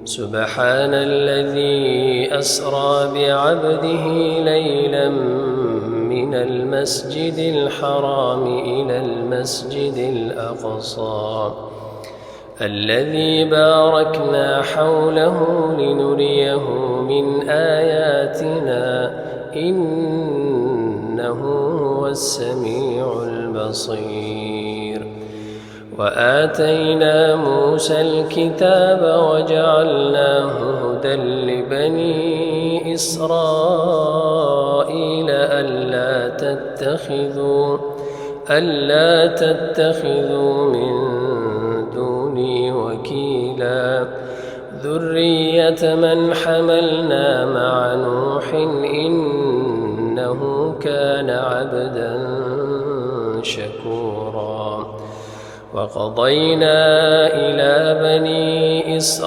سبحان الذي أسرى بعبده ليلا من المسجد الحرام إلى المسجد الأقصى الذي باركنا حوله لنريه من آياتنا إنه هو السميع البصير. وآتينا موسى الكتاب وجعلناه هدى لبني إسرائيل ألا تتخذوا من دوني وكيلا ذرية من حملنا مع نوح إنه كان عبدا شكورا. وقضينا إلى بني إسرائيل